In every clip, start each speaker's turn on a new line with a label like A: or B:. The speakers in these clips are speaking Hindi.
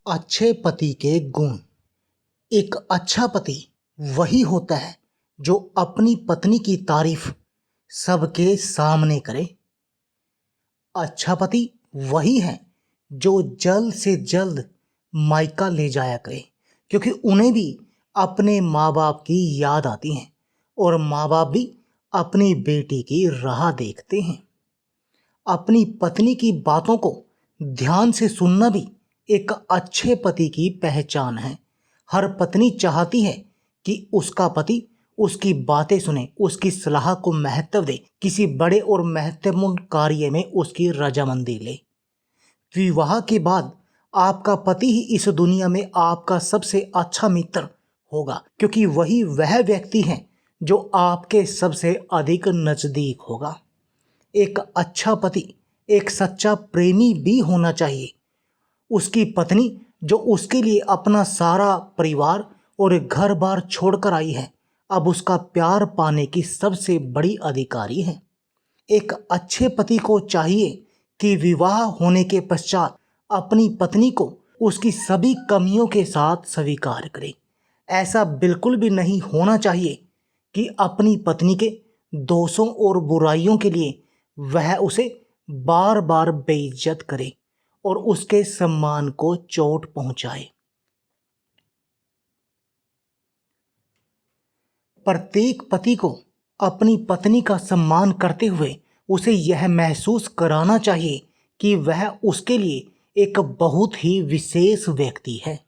A: अच्छे पति के गुण। एक अच्छा पति वही होता है जो अपनी पत्नी की तारीफ सबके सामने करे। अच्छा पति वही है जो जल्द से जल्द मायका ले जाया करे, क्योंकि उन्हें भी अपने माँ बाप की याद आती है और माँ बाप भी अपनी बेटी की राह देखते हैं। अपनी पत्नी की बातों को ध्यान से सुनना भी एक अच्छे पति की पहचान है। हर पत्नी चाहती है कि उसका पति उसकी बातें सुने, उसकी सलाह को महत्व दे, किसी बड़े और महत्वपूर्ण कार्य में उसकी रजामंदी ले। विवाह के बाद आपका पति ही इस दुनिया में आपका सबसे अच्छा मित्र होगा, क्योंकि वही वह व्यक्ति है जो आपके सबसे अधिक नजदीक होगा। एक अच्छा पति एक सच्चा प्रेमी भी होना चाहिए। उसकी पत्नी जो उसके लिए अपना सारा परिवार और घर बार छोड़कर आई है, अब उसका प्यार पाने की सबसे बड़ी अधिकारी है। एक अच्छे पति को चाहिए कि विवाह होने के पश्चात अपनी पत्नी को उसकी सभी कमियों के साथ स्वीकार करे। ऐसा बिल्कुल भी नहीं होना चाहिए कि अपनी पत्नी के दोषों और बुराइयों के लिए वह उसे बार बार बेइज्जत करे और उसके सम्मान को चोट पहुंचाए। प्रत्येक पति को अपनी पत्नी का सम्मान करते हुए उसे यह महसूस कराना चाहिए कि वह उसके लिए एक बहुत ही विशेष व्यक्ति है।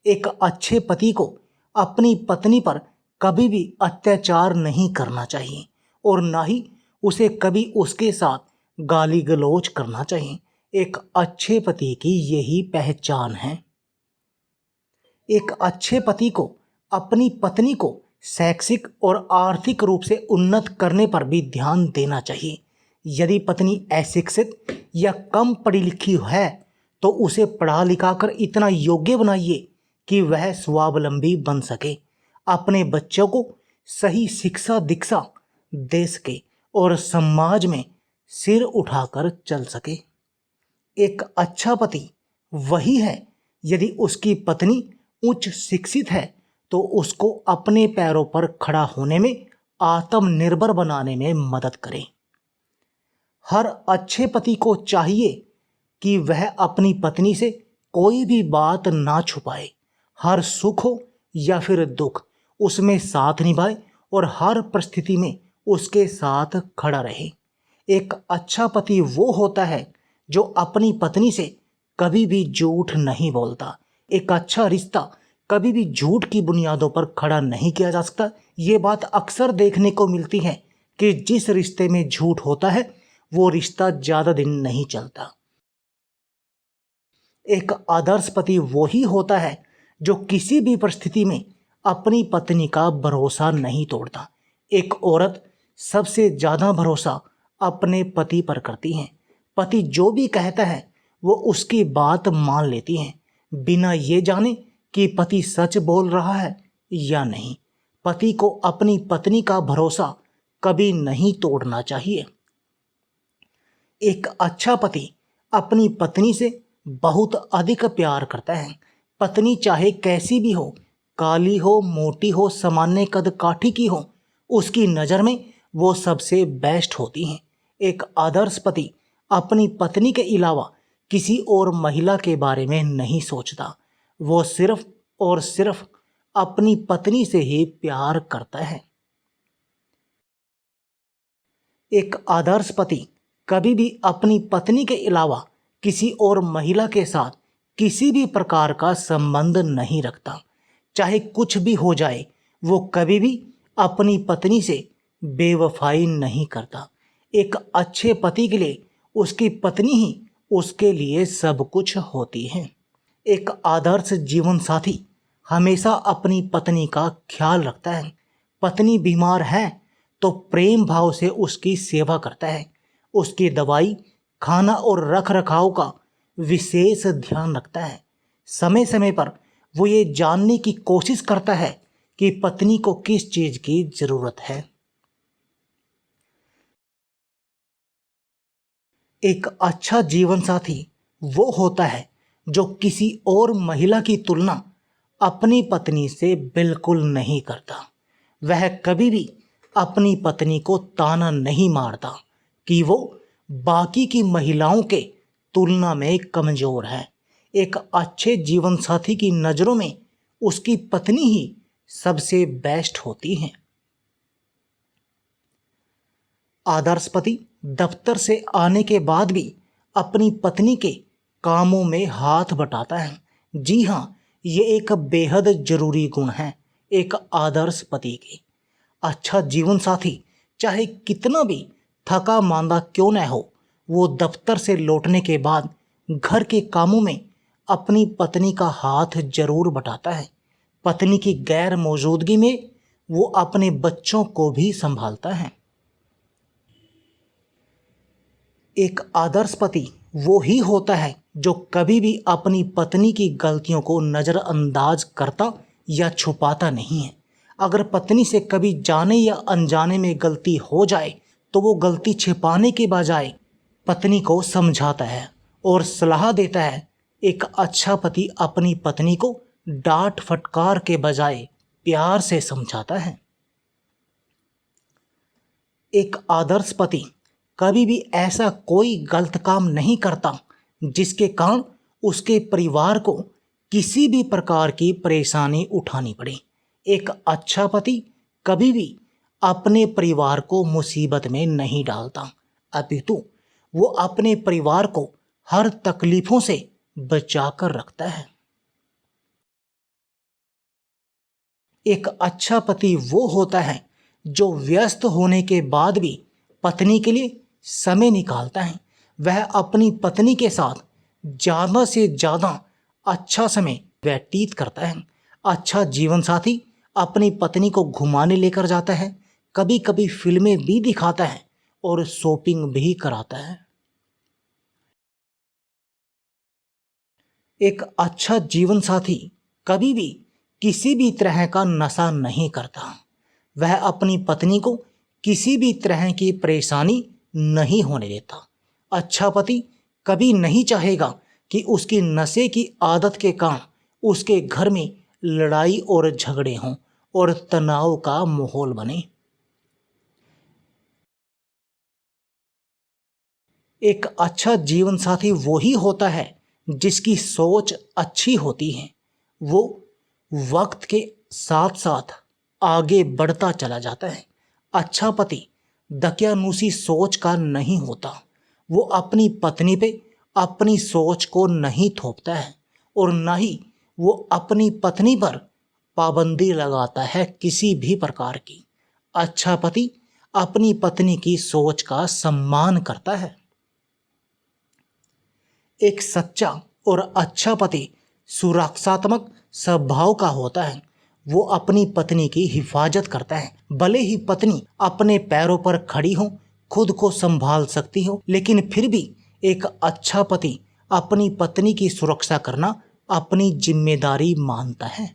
A: एक अच्छे पति को अपनी पत्नी पर कभी भी अत्याचार नहीं करना चाहिए और ना ही उसे कभी उसके साथ गाली गलौज करना चाहिए। एक अच्छे पति की यही पहचान है। एक अच्छे पति को अपनी पत्नी को शैक्षिक और आर्थिक रूप से उन्नत करने पर भी ध्यान देना चाहिए। यदि पत्नी अशिक्षित या कम पढ़ी लिखी है तो उसे पढ़ा लिखा कर इतना योग्य बनाइए कि वह स्वावलंबी बन सके, अपने बच्चों को सही शिक्षा दीक्षा दे सके और समाज में सिर उठाकर चल सके। एक अच्छा पति वही है यदि उसकी पत्नी उच्च शिक्षित है तो उसको अपने पैरों पर खड़ा होने में, आत्मनिर्भर बनाने में मदद करे। हर अच्छे पति को चाहिए कि वह अपनी पत्नी से कोई भी बात ना छुपाए। हर सुख हो या फिर दुख उसमें साथ निभाए और हर परिस्थिति में उसके साथ खड़ा रहे। एक अच्छा पति वो होता है जो अपनी पत्नी से कभी भी झूठ नहीं बोलता। एक अच्छा रिश्ता कभी भी झूठ की बुनियादों पर खड़ा नहीं किया जा सकता। ये बात अक्सर देखने को मिलती है कि जिस रिश्ते में झूठ होता है वो रिश्ता ज़्यादा दिन नहीं चलता। एक आदर्श पति वही होता है जो किसी भी परिस्थिति में अपनी पत्नी का भरोसा नहीं तोड़ता। एक औरत सबसे ज़्यादा भरोसा अपने पति पर करती है। पति जो भी कहता है वो उसकी बात मान लेती है, बिना ये जाने कि पति सच बोल रहा है या नहीं। पति को अपनी पत्नी का भरोसा कभी नहीं तोड़ना चाहिए। एक अच्छा पति अपनी पत्नी से बहुत अधिक प्यार करता है। पत्नी चाहे कैसी भी हो, काली हो, मोटी हो, सामान्य कद काठी की हो, उसकी नज़र में वो सबसे बेस्ट होती हैं। एक आदर्श पति अपनी पत्नी के अलावा किसी और महिला के बारे में नहीं सोचता। वो सिर्फ और सिर्फ अपनी पत्नी से ही प्यार करता है। एक आदर्श पति कभी भी अपनी पत्नी के अलावा किसी और महिला के साथ किसी भी प्रकार का संबंध नहीं रखता। चाहे कुछ भी हो जाए, वो कभी भी अपनी पत्नी से बेवफाई नहीं करता। एक अच्छे पति के लिए उसकी पत्नी ही उसके लिए सब कुछ होती है। एक आदर्श जीवन साथी हमेशा अपनी पत्नी का ख्याल रखता है। पत्नी बीमार है तो प्रेम भाव से उसकी सेवा करता है। उसकी दवाई, खाना और रख रखाव का विशेष ध्यान रखता है। समय समय पर वो ये जानने की कोशिश करता है कि पत्नी को किस चीज़ की ज़रूरत है। एक अच्छा जीवन साथी वो होता है जो किसी और महिला की तुलना अपनी पत्नी से बिल्कुल नहीं करता। वह कभी भी अपनी पत्नी को ताना नहीं मारता कि वो बाकी की महिलाओं के तुलना में कमजोर है। एक अच्छे जीवन साथी की नज़रों में उसकी पत्नी ही सबसे बेस्ट होती है। आदर्श पति दफ्तर से आने के बाद भी अपनी पत्नी के कामों में हाथ बटाता है। जी हाँ, ये एक बेहद जरूरी गुण है एक आदर्श पति के। अच्छा जीवन साथी चाहे कितना भी थका मांदा क्यों न हो, वो दफ्तर से लौटने के बाद घर के कामों में अपनी पत्नी का हाथ जरूर बटाता है। पत्नी की गैर मौजूदगी में वो अपने बच्चों को भी संभालता है। एक आदर्श पति वो ही होता है जो कभी भी अपनी पत्नी की गलतियों को नज़रअंदाज करता या छुपाता नहीं है। अगर पत्नी से कभी जाने या अनजाने में गलती हो जाए तो वो गलती छिपाने के बजाय पत्नी को समझाता है और सलाह देता है। एक अच्छा पति अपनी पत्नी को डांट फटकार के बजाय प्यार से समझाता है। एक आदर्श पति कभी भी ऐसा कोई गलत काम नहीं करता जिसके कारण उसके परिवार को किसी भी प्रकार की परेशानी उठानी पड़े। एक अच्छा पति कभी भी अपने परिवार को मुसीबत में नहीं डालता, अपितु वो अपने परिवार को हर तकलीफों से बचाकर रखता है। एक अच्छा पति वो होता है जो व्यस्त होने के बाद भी पत्नी के लिए समय निकालता है। वह अपनी पत्नी के साथ ज़्यादा से ज़्यादा अच्छा समय व्यतीत करता है। अच्छा जीवन साथी अपनी पत्नी को घुमाने लेकर जाता है, कभी कभी फिल्में भी दिखाता है और शॉपिंग भी कराता है। एक अच्छा जीवन साथी कभी भी किसी भी तरह का नशा नहीं करता। वह अपनी पत्नी को किसी भी तरह की परेशानी नहीं होने देता। अच्छा पति कभी नहीं चाहेगा कि उसकी नशे की आदत के कारण उसके घर में लड़ाई और झगड़े हों और तनाव का माहौल बने। एक अच्छा जीवन साथी वही होता है जिसकी सोच अच्छी होती है। वो वक्त के साथ साथ आगे बढ़ता चला जाता है। अच्छा पति दकियानूसी सोच का नहीं होता। वो अपनी पत्नी पे अपनी सोच को नहीं थोपता है और ना ही वो अपनी पत्नी पर पाबंदी लगाता है किसी भी प्रकार की। अच्छा पति अपनी पत्नी की सोच का सम्मान करता है। एक सच्चा और अच्छा पति सुरक्षात्मक स्वभाव का होता है। वो अपनी पत्नी की हिफाजत करता है। भले ही पत्नी अपने पैरों पर खड़ी हो, खुद को संभाल सकती हो, लेकिन फिर भी एक अच्छा पति अपनी पत्नी की सुरक्षा करना अपनी जिम्मेदारी मानता है।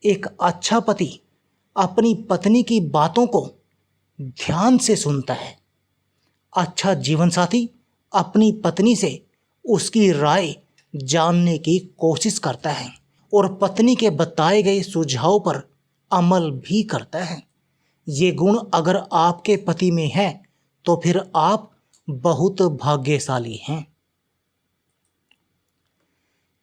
A: एक अच्छा पति अपनी पत्नी की बातों को ध्यान से सुनता है। अच्छा जीवन साथी अपनी पत्नी से उसकी राय जानने की कोशिश करता है और पत्नी के बताए गए सुझाव पर अमल भी करता है। ये गुण अगर आपके पति में है तो फिर आप बहुत भाग्यशाली हैं।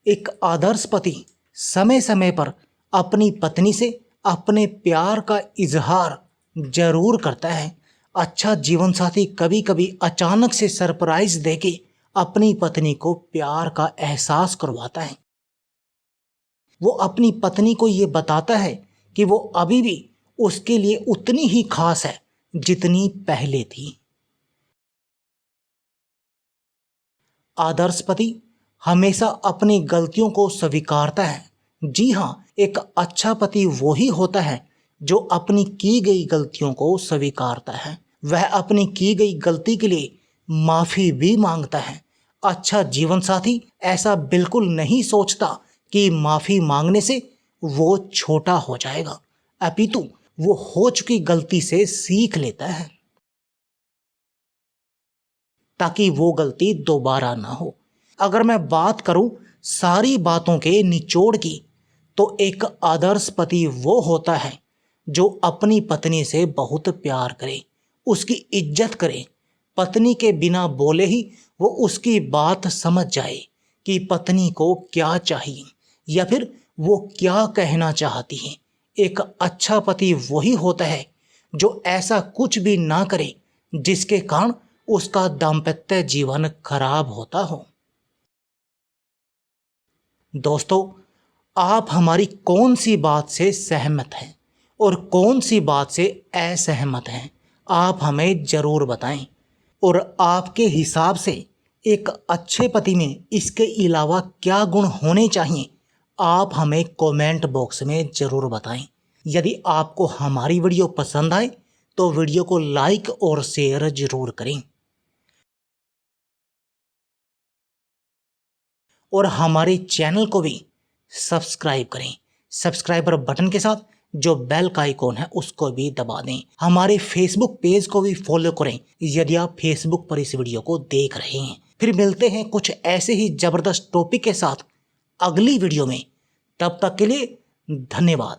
A: एक आदर्श पति समय समय पर अपनी पत्नी से अपने प्यार का इजहार जरूर करता है। अच्छा जीवन साथी कभी कभी अचानक से सरप्राइज देके अपनी पत्नी को प्यार का एहसास करवाता है। वो अपनी पत्नी को ये बताता है कि वो अभी भी उसके लिए उतनी ही खास है जितनी पहले थी। आदर्श पति हमेशा अपनी गलतियों को स्वीकारता है। जी हाँ, एक अच्छा पति वो ही होता है जो अपनी की गई गलतियों को स्वीकारता है। वह अपनी की गई गलती के लिए माफ़ी भी मांगता है। अच्छा जीवन साथी ऐसा बिल्कुल नहीं सोचता कि माफ़ी मांगने से वो छोटा हो जाएगा, अपितु वो हो चुकी गलती से सीख लेता है। ताकि वो गलती दोबारा ना हो। अगर मैं बात करूं सारी बातों के निचोड़ की, तो एक आदर्श पति वो होता है जो अपनी पत्नी से बहुत प्यार करे, उसकी इज्जत करे, पत्नी के बिना बोले ही वो उसकी बात समझ जाए कि पत्नी को क्या चाहिए या फिर वो क्या कहना चाहती है। एक अच्छा पति वही होता है जो ऐसा कुछ भी ना करे जिसके कारण उसका दाम्पत्य जीवन खराब होता हो। दोस्तों, आप हमारी कौन सी बात से सहमत हैं और कौन सी बात से असहमत हैं, आप हमें ज़रूर बताएं। और आपके हिसाब से एक अच्छे पति में इसके अलावा क्या गुण होने चाहिए, आप हमें कमेंट बॉक्स में ज़रूर बताएं। यदि आपको हमारी वीडियो पसंद आए तो वीडियो को लाइक और शेयर ज़रूर करें और हमारे चैनल को भी सब्सक्राइब करें। सब्सक्राइबर बटन के साथ जो बेल का आइकॉन है उसको भी दबा दें। हमारे फेसबुक पेज को भी फॉलो करें यदि आप फेसबुक पर इस वीडियो को देख रहे हैं। फिर मिलते हैं कुछ ऐसे ही ज़बरदस्त टॉपिक के साथ अगली वीडियो में। तब तक के लिए धन्यवाद।